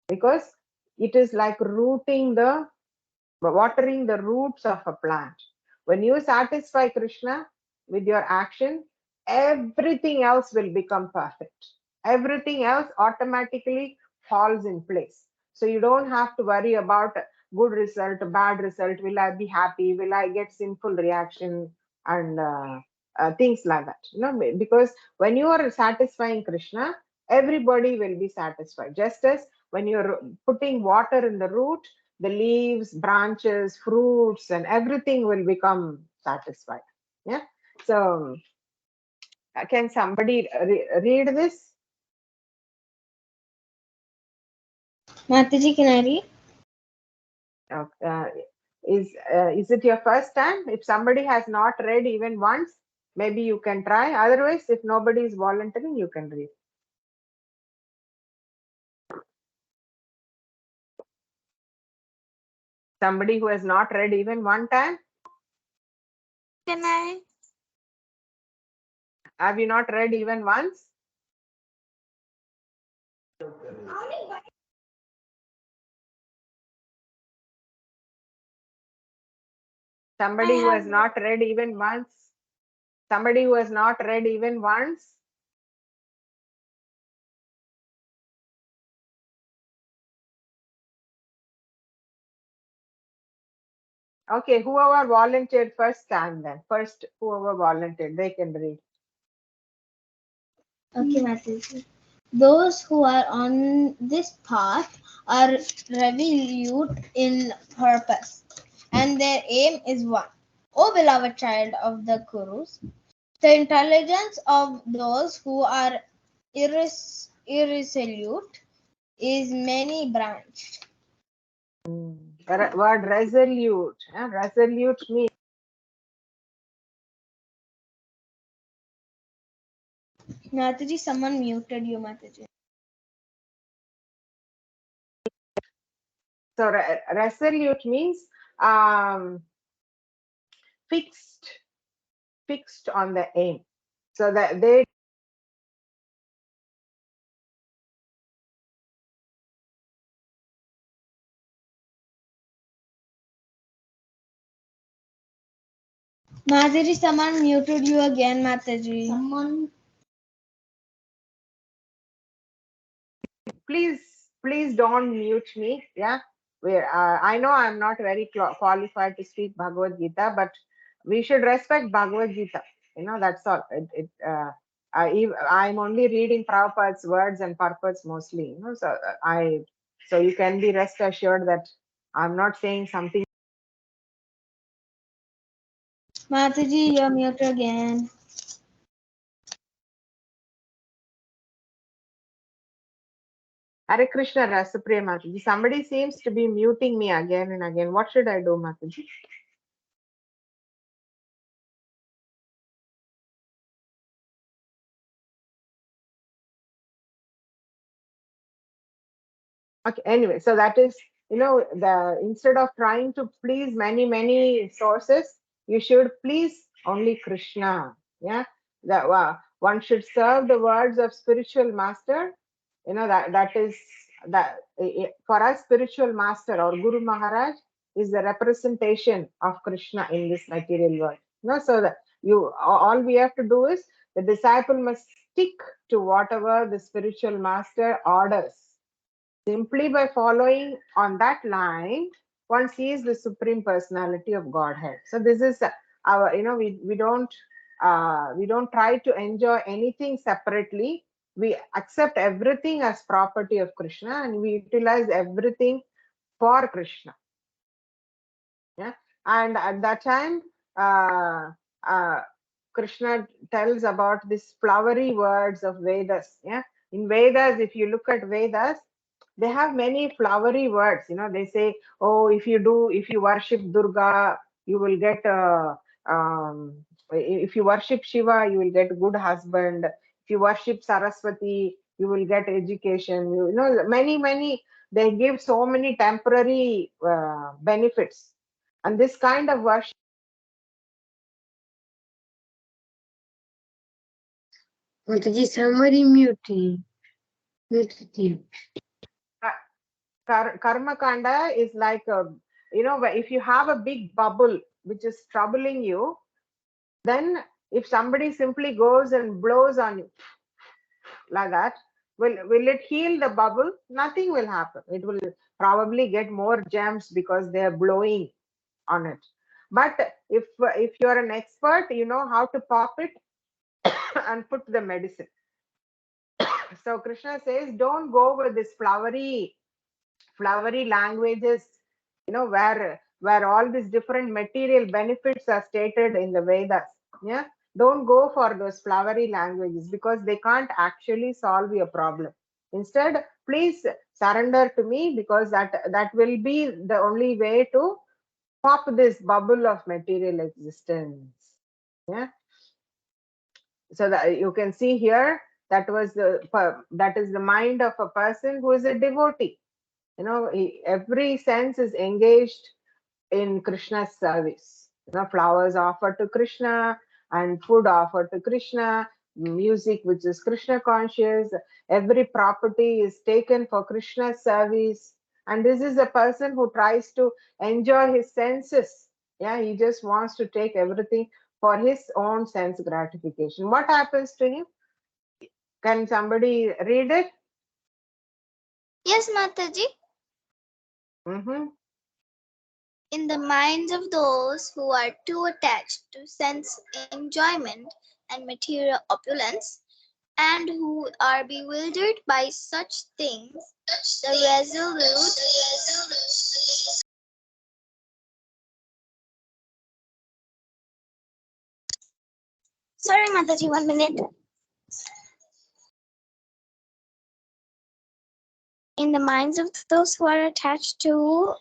because it is like watering the roots of a plant. When you satisfy Krishna with your action, everything else will become perfect. Everything else automatically falls in place. So you don't have to worry about good result, bad result. Will I be happy? Will I get sinful reaction? And things like that. Because when you are satisfying Krishna, everybody will be satisfied. Just as when you're putting water in the root, the leaves, branches, fruits, and everything will become satisfied. Yeah. So, can somebody read this? Mataji, can I read? Is it your first time? If somebody has not read even once, maybe you can try. Otherwise, if nobody is volunteering, you can read. Somebody who has not read even one time? Can I? Have you not read even once? Somebody who has not read even once? Somebody who has not read even once? Okay, whoever volunteered first time then. First, whoever volunteered, they can read. Okay, Mataji. Those who are on this path are resolute in purpose, and their aim is one. O beloved child of the Kurus, the intelligence of those who are irresolute is many branched. Word resolute. Resolute means. Mataji, someone muted you, Mataji. So resolute means um, fixed on the aim. So that they Mataji, someone muted you again, Mataji. Someone. please don't mute me. Yeah, I know I'm not very qualified to speak Bhagavad Gita, but we should respect Bhagavad Gita. That's all. I'm only reading Prabhupada's words and purpose mostly. So you can be rest assured that I'm not saying something. Mataji, you're muted again. Hare Krishna Rasapriya Mataji. Somebody seems to be muting me again and again. What should I do, Mataji? Okay, anyway, so that is, instead of trying to please many sources, you should please only Krishna. Yeah, that one should serve the words of spiritual master. That is for us, spiritual master or Guru Maharaj is the representation of Krishna in this material world. So that all we have to do is the disciple must stick to whatever the spiritual master orders. Simply by following on that line, one sees the supreme personality of Godhead. So this is our, we don't try to enjoy anything separately. We accept everything as property of Krishna and we utilize everything for Krishna. Yeah, and at that time, Krishna tells about these flowery words of Vedas. Yeah, in Vedas, if you look at Vedas, they have many flowery words. They say, oh, if you worship Durga, you will get if you worship Shiva, you will get a good husband. If you worship Saraswati, you will get education. Many they give so many temporary benefits, and this kind of worship. Mataji, somebody muted you. Karma kanda is like if you have a big bubble which is troubling you, then if somebody simply goes and blows on you like that, will it heal the bubble? Nothing will happen. It will probably get more germs because they are blowing on it. But if you're an expert, you know how to pop it and put the medicine. So Krishna says, don't go with this flowery languages, where all these different material benefits are stated in the Vedas. Yeah, don't go for those flowery languages because they can't actually solve your problem. Instead, please surrender to me, because that will be the only way to pop this bubble of material existence. Yeah, so that you can see here, that is the mind of a person who is a devotee. Every sense is engaged in Krishna's service. Flowers offered to Krishna and food offered to Krishna, music which is Krishna conscious, every property is taken for Krishna's service. And this is a person who tries to enjoy his senses. Yeah, he just wants to take everything for his own sense gratification. What happens to him? Can somebody read it? Yes, Mataji. In the minds of those who are too attached to sense enjoyment and material opulence, and who are bewildered by such things, the resolute Sorry, Mataji, 1 minute. In the minds of those who are attached to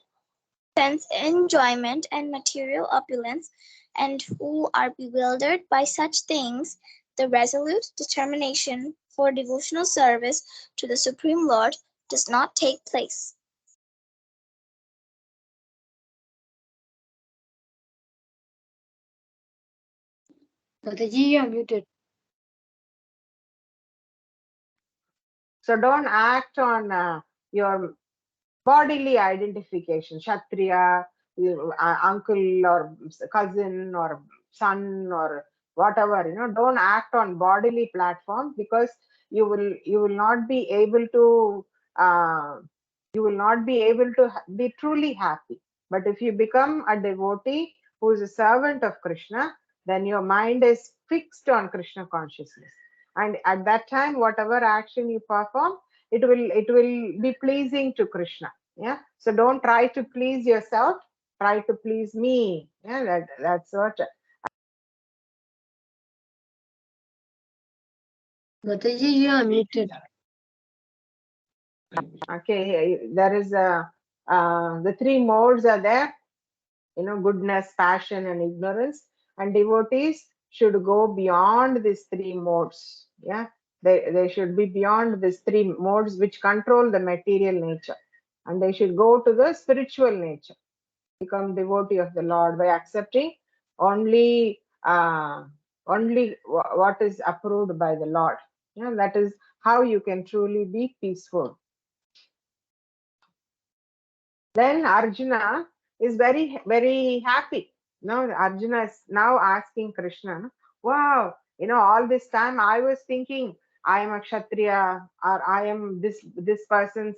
sense enjoyment and material opulence, and who are bewildered by such things, the resolute determination for devotional service to the Supreme Lord does not take place. Mataji, you are muted. So don't act on your bodily identification, Kshatriya, uncle or cousin or son or whatever. Don't act on bodily platform, because you will not be able to be truly happy. But if you become a devotee who is a servant of Krishna, then your mind is fixed on Krishna consciousness, and at that time, whatever action you perform, it will be pleasing to Krishna. Yeah, so don't try to please yourself, try to please me. Yeah, that's what. Mataji, you are muted. Okay, there is the three modes are there, goodness, passion and ignorance, and devotees should go beyond these three modes. Yeah, they should be beyond these three modes which control the material nature, and they should go to the spiritual nature, become devotee of the Lord by accepting only what is approved by the Lord. That is how you can truly be peaceful. Then Arjuna is very, very happy. Now Arjuna is now asking Krishna, wow, all this time I was thinking I am a Kshatriya, or I am this person's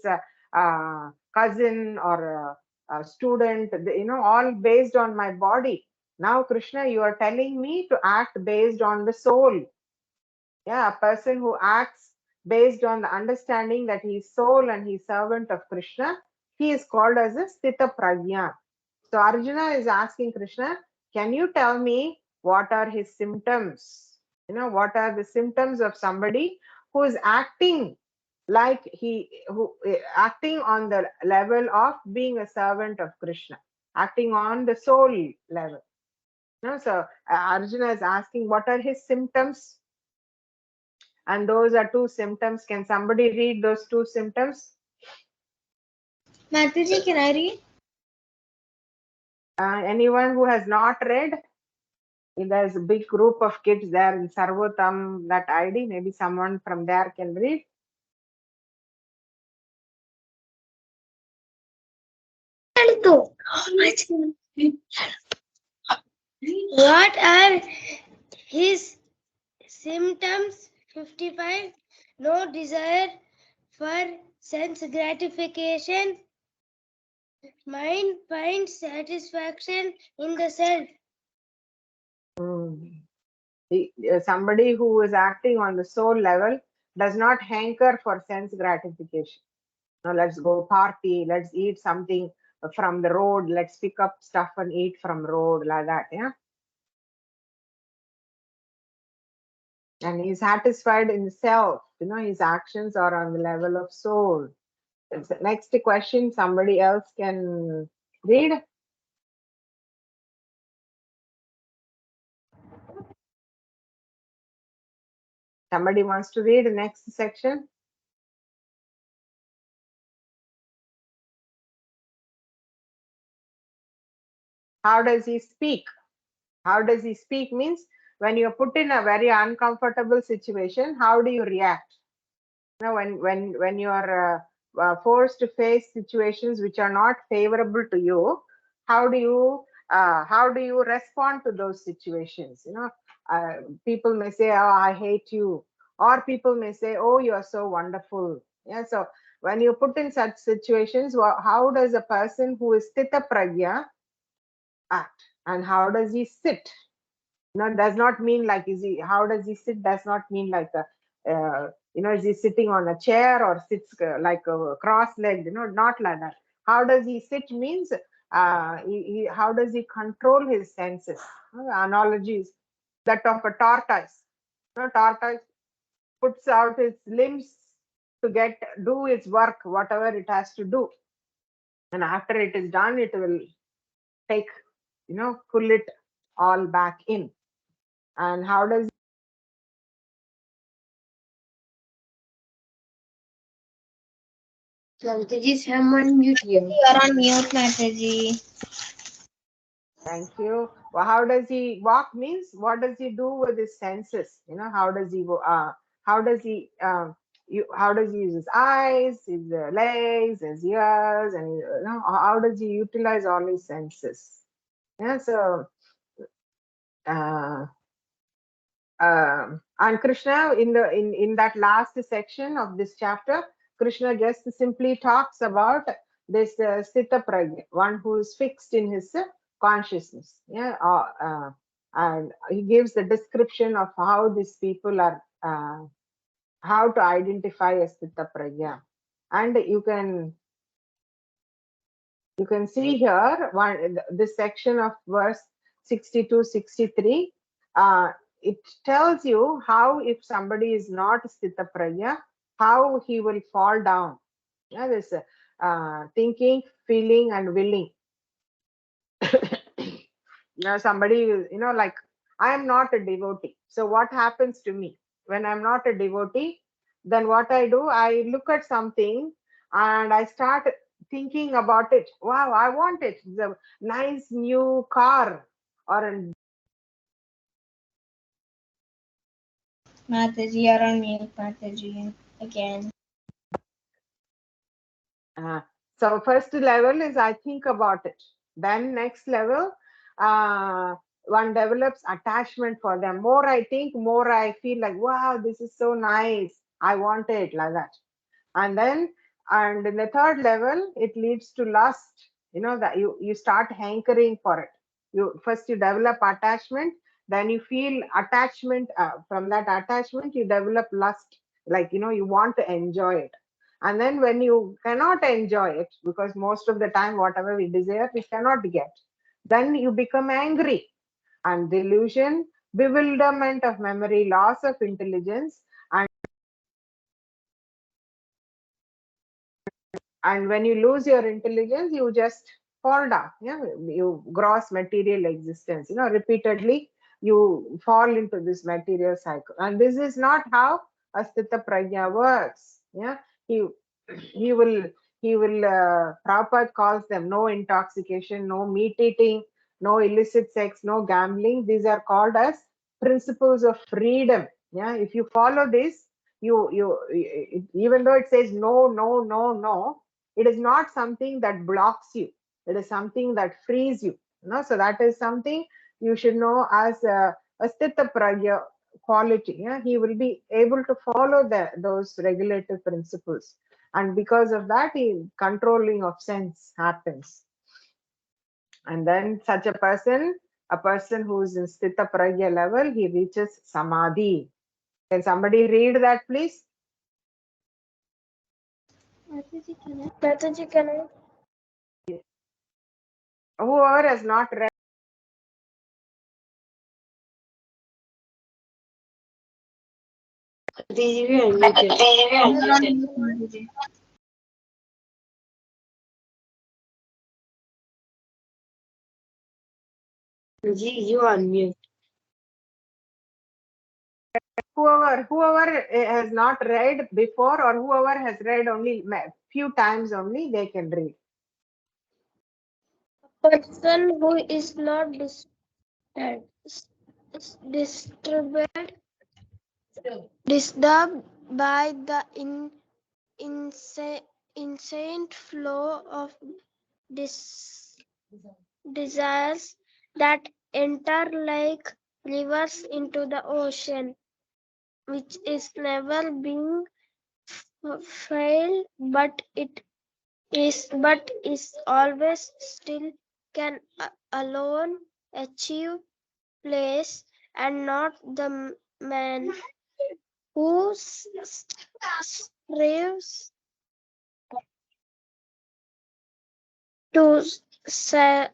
cousin, or a student, all based on my body. Now, Krishna, you are telling me to act based on the soul. Yeah, a person who acts based on the understanding that he is soul and he is servant of Krishna, he is called as a Sthita Prajna. So Arjuna is asking Krishna, can you tell me what are his symptoms? What are the symptoms of somebody who is acting like acting on the level of being a servant of Krishna, acting on the soul level. So Arjuna is asking what are his symptoms, and those are two symptoms. Can somebody read those two symptoms? Mataji, can I read? Anyone who has not read? There's a big group of kids there in Sarvotam, that ID. Maybe someone from there can read. What are his symptoms? 55. No desire for sense gratification. Mind finds satisfaction in the self. Somebody who is acting on the soul level does not hanker for sense gratification. Let's go party, let's eat something from the road, let's pick up stuff and eat from road, like that. Yeah. And he's satisfied in self. His actions are on the level of soul. Next question, somebody else can read. Somebody wants to read the next section? How does he speak? How does he speak means when you're put in a very uncomfortable situation, how do you react? When you are forced to face situations which are not favorable to you, how do you respond to those situations? People may say, oh, I hate you, or people may say, oh, you are so wonderful. Yeah. So when you put in such situations, how does a person who is sthita pragya act, and how does he sit? Does not mean like how does he sit, does not mean like is he sitting on a chair or sits like a cross-legged, not like that. How does he sit means how does he control his senses? Analogies that of a tortoise. Tortoise puts out its limbs to do its work, whatever it has to do, and after it is done, it will take, pull it all back in. And how does Mataji's on mute here. You are on mute, Mataji. Thank you. Well, how does he walk means what does he do with his senses? How does he go? How does he how does he use his eyes, his legs, his ears, and how does he utilize all his senses? Yeah. So and Krishna in that last section of this chapter, Krishna just simply talks about this sthita prajna, one who is fixed in his consciousness. Yeah. And he gives the description of how these people are, how to identify a sthita prajna. And you can see here this section of verse 62-63. It tells you how, if somebody is not sthita prajna, how he will fall down. Yeah, this thinking, feeling, and willing. Somebody, like, I am not a devotee. So what happens to me when I'm not a devotee? Then what I do, I look at something and I start thinking about it. Wow, I want it. It's a nice new car or a Mataji, you are on mute, Mataji. Again. So first level is I think about it. Then next level, one develops attachment for them. More I think, more I feel like, wow, this is so nice. I want it, like that. And then, and in the third level, it leads to lust. You know, that you start hankering for it. You develop attachment, then you feel attachment. From that attachment, you develop lust. Like, you know, you want to enjoy it. And then when you cannot enjoy it, because most of the time whatever we desire we cannot get, then you become angry. And delusion, bewilderment of memory, loss of intelligence. And when you lose your intelligence, you just fall down. Yeah, you gross material existence. You know, repeatedly you fall into this material cycle, and this is not how Astita Prajna works. Yeah, he he will Prabhupada calls them no intoxication, no meat eating, no illicit sex, no gambling. These are called as principles of freedom. Yeah, if you follow this, even though it says no, no, no, no, it is not something that blocks you. It is something that frees you. So that is something you should know as a Stita Pragya quality. Yeah? He will be able to follow those regulative principles. And because of that, controlling of sense happens. And then such a person who is in Stita Pragya level, he reaches Samadhi. Can somebody read that, please? Mataji, can I? Whoever has not read. You unmute. Whoever has not read before, or whoever has read only few times only, they can read. Person who is not disturbed by the insane flow of desires that enter like rivers into the ocean, which is never being failed, but is always still, can alone achieve place, and not the man who strives to satisfy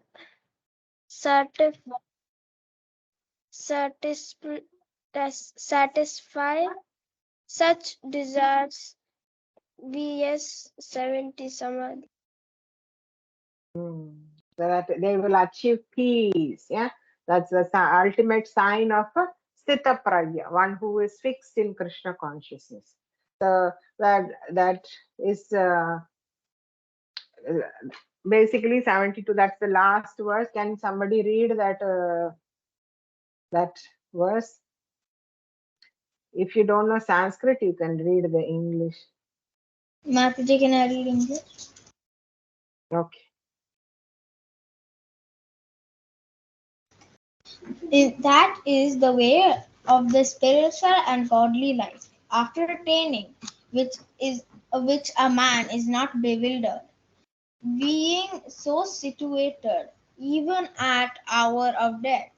such desires. VS 70 Samadhi. So that they will achieve peace. Yeah, that's the ultimate sign of a Sthita Pragya, one who is fixed in Krishna consciousness. So that is basically 72. That's the last verse. Can somebody read that verse? If you don't know Sanskrit, you can read the English. Mataji, can I read English? Okay. That is the way of the spiritual and godly life. After attaining which a man is not bewildered, being so situated, even at hour of death,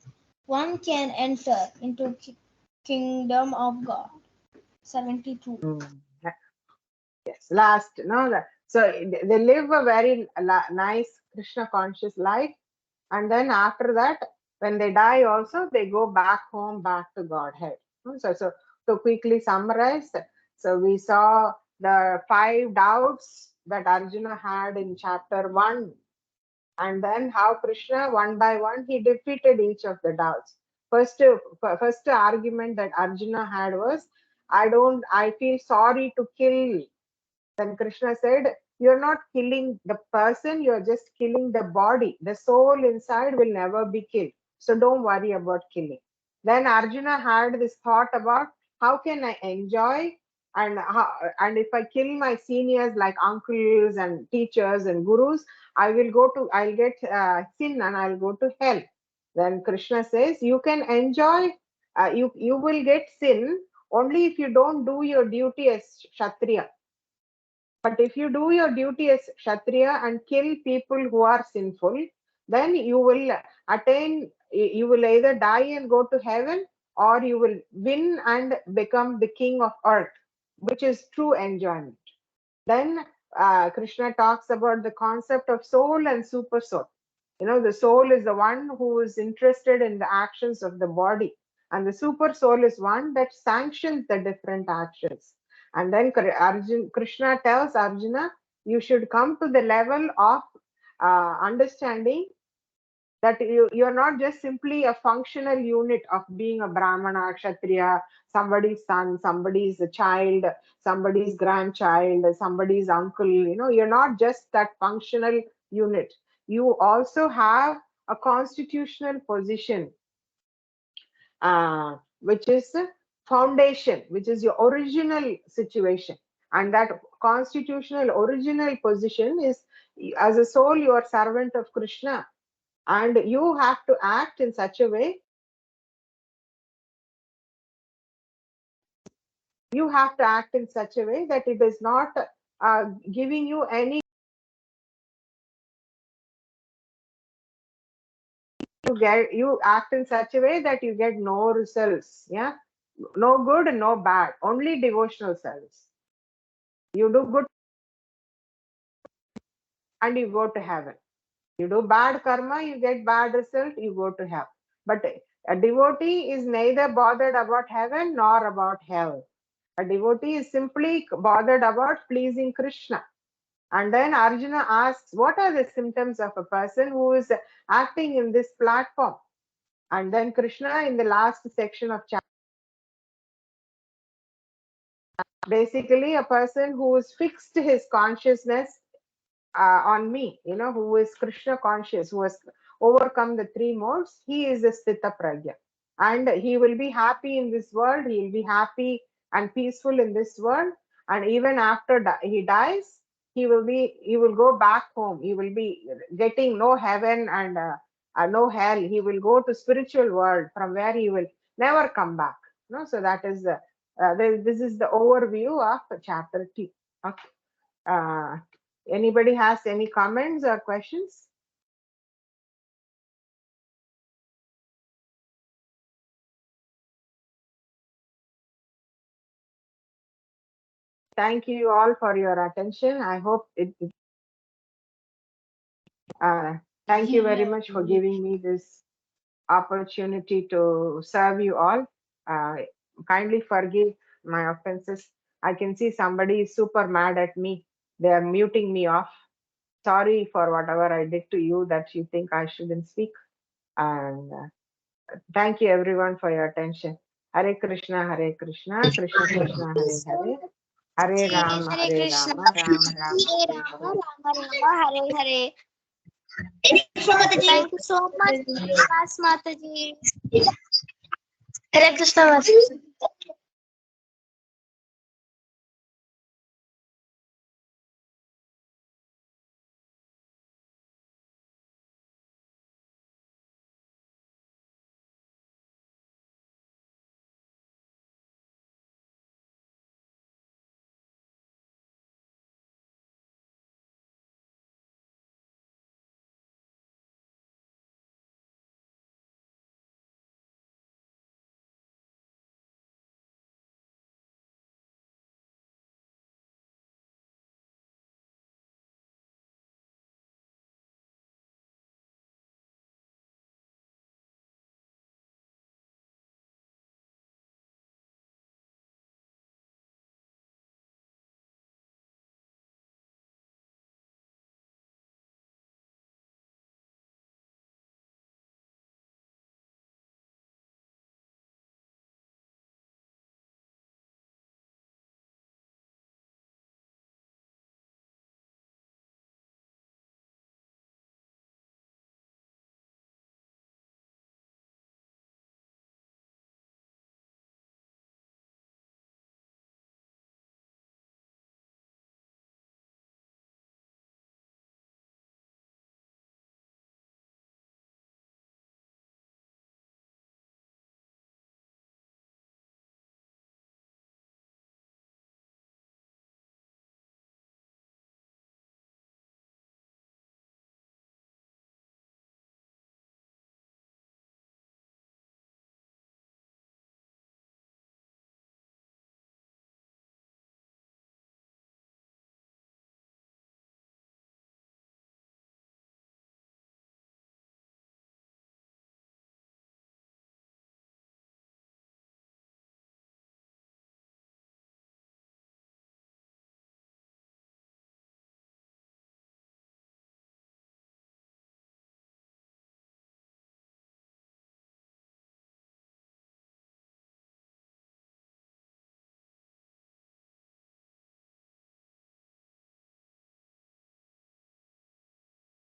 one can enter into kingdom of God. 72. Yes, last, no. So they live a very nice Krishna conscious life, and then after that, when they die, also they go back home, back to Godhead. So to quickly summarize, so we saw the 5 doubts that Arjuna had in chapter 1, and then how Krishna one by one he defeated each of the doubts. First argument that Arjuna had was, I feel sorry to kill. Then Krishna said, you're not killing the person, you're just killing the body. The soul inside will never be killed. So don't worry about killing. Then Arjuna had this thought about, how can I enjoy and if I kill my seniors like uncles and teachers and gurus, I'll get sin and I'll go to hell. Then Krishna says you can enjoy, you will get sin only if you don't do your duty as Kshatriya. But if you do your duty as Kshatriya and kill people who are sinful, then you will either die and go to heaven, or you will win and become the king of earth, which is true enjoyment. Then Krishna talks about the concept of soul and super soul. The soul is the one who is interested in the actions of the body, and the super soul is one that sanctions the different actions. And then Krishna tells Arjuna, you should come to the level of understanding that you're not just simply a functional unit of being a Brahmana, Kshatriya, somebody's son, somebody's child, somebody's grandchild, somebody's uncle. You're not just that functional unit. You also have a constitutional position, which is foundation, which is your original situation. And that constitutional original position is, as a soul, you are servant of Krishna. And you have to act in such a way, that it is not giving you any, you act in such a way that you get no results, no good and no bad, only devotional service. You do good and you go to heaven. You do bad karma, you get bad result, you go to hell. But a devotee is neither bothered about heaven nor about hell. A devotee is simply bothered about pleasing Krishna. And then Arjuna asks, what are the symptoms of a person who is acting in this platform? And then Krishna, in the last section of chapter, basically a person who has fixed his consciousness on me, who is Krishna conscious, who has overcome the three modes, he is a Sthita Pragya. And he will be happy in this world, he will be happy and peaceful in this world. And even after he dies, he will go back home. He will be getting no heaven and no hell. He will go to spiritual world from where he will never come back. So that is this is the overview of chapter 2. Okay. Anybody has any comments or questions? Thank you all for your attention. I hope thank you very much for giving me this opportunity to serve you all. Kindly forgive my offenses. I can see somebody is super mad at me. They are muting me off. Sorry for whatever I did to you that you think I shouldn't speak. And thank you everyone for your attention. Hare Krishna, Krishna Krishna, Hare Hare. Hare Rama, Hare Rama, Krishna, Rama, Hare Rama, Rama, Hare Hare. Thank you so much, Mataji. Hare Krishna, Mataji.